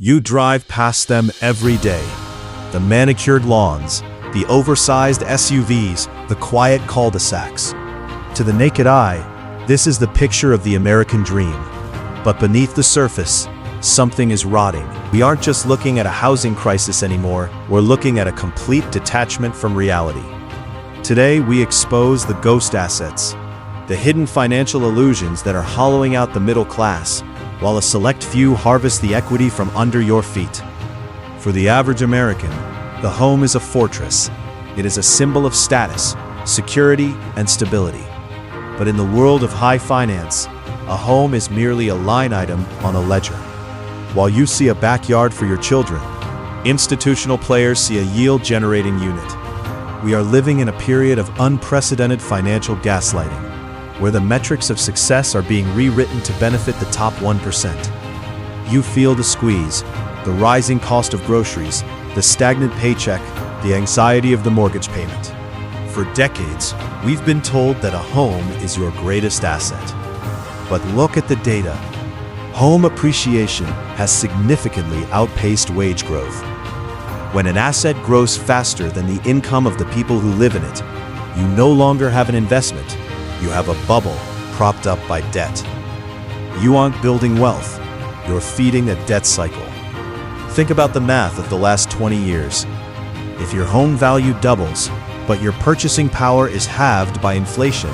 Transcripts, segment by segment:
You drive past them every day. The manicured lawns, the oversized SUVs, the quiet cul-de-sacs. To the naked eye, this is the picture of the American dream. But beneath the surface, something is rotting. We aren't just looking at a housing crisis anymore, we're looking at a complete detachment from reality. Today, we expose the ghost assets, the hidden financial illusions that are hollowing out the middle class, while a select few harvest the equity from under your feet. For the average American, the home is a fortress. It is a symbol of status, security, and stability. But in the world of high finance, a home is merely a line item on a ledger. While you see a backyard for your children, institutional players see a yield-generating unit. We are living in a period of unprecedented financial gaslighting, where the metrics of success are being rewritten to benefit the top 1%. You feel the squeeze, the rising cost of groceries, the stagnant paycheck, the anxiety of the mortgage payment. For decades, we've been told that a home is your greatest asset. But look at the data. Home appreciation has significantly outpaced wage growth. When an asset grows faster than the income of the people who live in it, you no longer have an investment. You have a bubble propped up by debt. You aren't building wealth, you're feeding a debt cycle. Think about the math of the last 20 years. If your home value doubles, but your purchasing power is halved by inflation,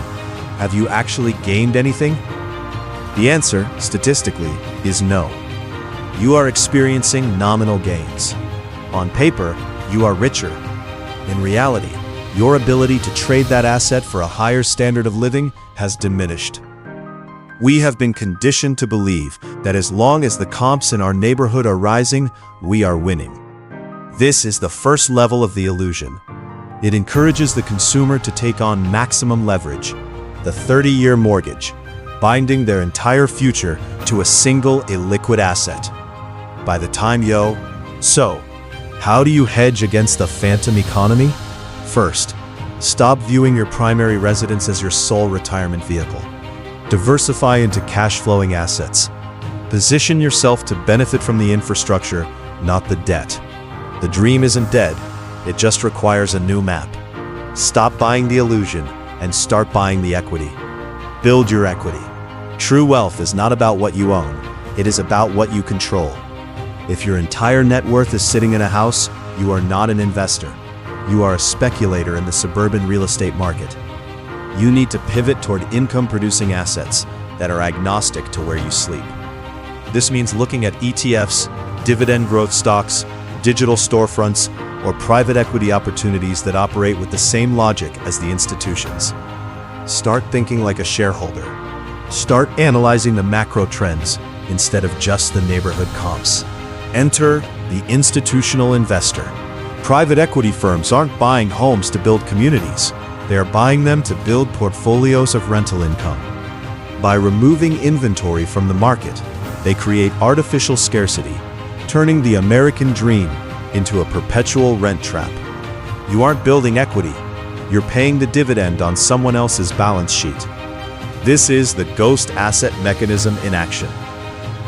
have you actually gained anything? The answer, statistically, is no. You are experiencing nominal gains. On paper, you are richer. In reality, your ability to trade that asset for a higher standard of living has diminished. We have been conditioned to believe that as long as the comps in our neighborhood are rising, we are winning. This is the first level of the illusion. It encourages the consumer to take on maximum leverage, the 30-year mortgage, binding their entire future to a single illiquid asset. By the time So, how do you hedge against the phantom economy? First, stop viewing your primary residence as your sole retirement vehicle. Diversify into cash-flowing assets. Position yourself to benefit from the infrastructure, not the debt. The dream isn't dead, it just requires a new map. Stop buying the illusion and start buying the equity. Build your equity. True wealth is not about what you own, it is about what you control. If your entire net worth is sitting in a house, you are not an investor. You are a speculator in the suburban real estate market. You need to pivot toward income-producing assets that are agnostic to where you sleep. This means looking at ETFs, dividend growth stocks, digital storefronts, or private equity opportunities that operate with the same logic as the institutions. Start thinking like a shareholder. Start analyzing the macro trends instead of just the neighborhood comps. Enter the institutional investor. Private equity firms aren't buying homes to build communities. They are buying them to build portfolios of rental income. By removing inventory from the market, they create artificial scarcity, turning the American dream into a perpetual rent trap. You aren't building equity, you're paying the dividend on someone else's balance sheet. This is the ghost asset mechanism in action.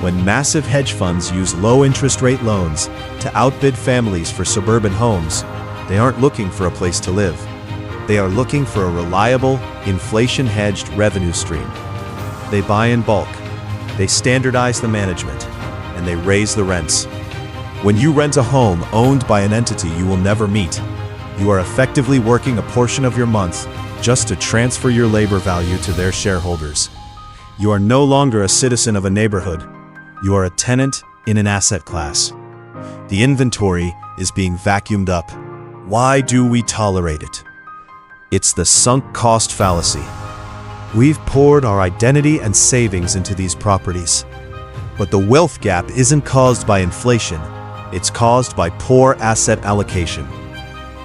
When massive hedge funds use low interest rate loans to outbid families for suburban homes, they aren't looking for a place to live. They are looking for a reliable, inflation-hedged revenue stream. They buy in bulk, they standardize the management, and they raise the rents. When you rent a home owned by an entity you will never meet, you are effectively working a portion of your month just to transfer your labor value to their shareholders. You are no longer a citizen of a neighborhood. You are a tenant in an asset class. The inventory is being vacuumed up. Why do we tolerate it? It's the sunk cost fallacy. We've poured our identity and savings into these properties. But the wealth gap isn't caused by inflation, it's caused by poor asset allocation.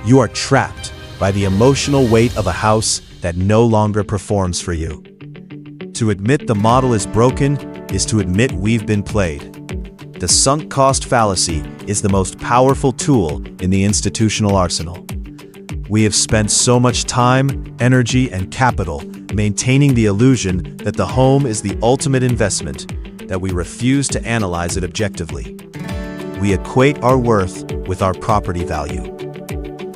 You are trapped by the emotional weight of a house that no longer performs for you. To admit the model is broken is to admit we've been played. The sunk cost fallacy is the most powerful tool in the institutional arsenal. We have spent so much time, energy, and capital maintaining the illusion that the home is the ultimate investment that we refuse to analyze it objectively. We equate our worth with our property value.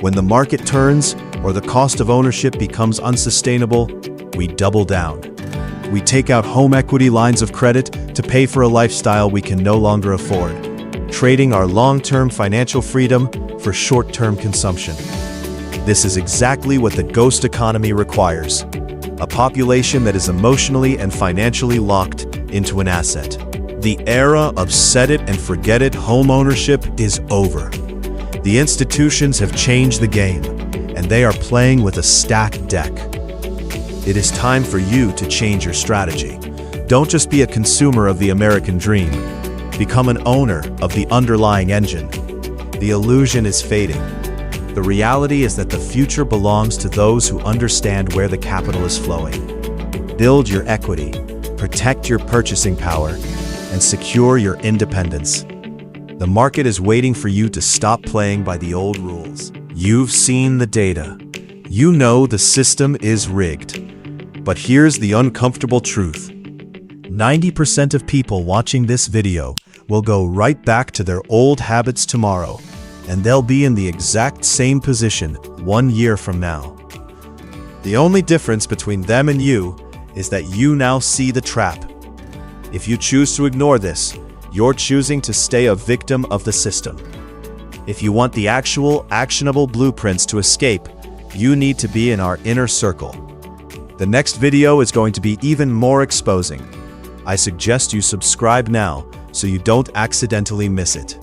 When the market turns or the cost of ownership becomes unsustainable, we double down. We take out home equity lines of credit to pay for a lifestyle we can no longer afford, trading our long-term financial freedom for short-term consumption. This is exactly what the ghost economy requires: a population that is emotionally and financially locked into an asset. The era of set-it-and-forget-it homeownership is over. The institutions have changed the game, and they are playing with a stacked deck. It is time for you to change your strategy. Don't just be a consumer of the American dream. Become an owner of the underlying engine. The illusion is fading. The reality is that the future belongs to those who understand where the capital is flowing. Build your equity, protect your purchasing power, and secure your independence. The market is waiting for you to stop playing by the old rules. You've seen the data. You know the system is rigged. But here's the uncomfortable truth. 90% of people watching this video will go right back to their old habits tomorrow, and they'll be in the exact same position 1 year from now. The only difference between them and you is that you now see the trap. If you choose to ignore this, you're choosing to stay a victim of the system. If you want the actual, actionable blueprints to escape, you need to be in our inner circle. The next video is going to be even more exposing. I suggest you subscribe now so you don't accidentally miss it.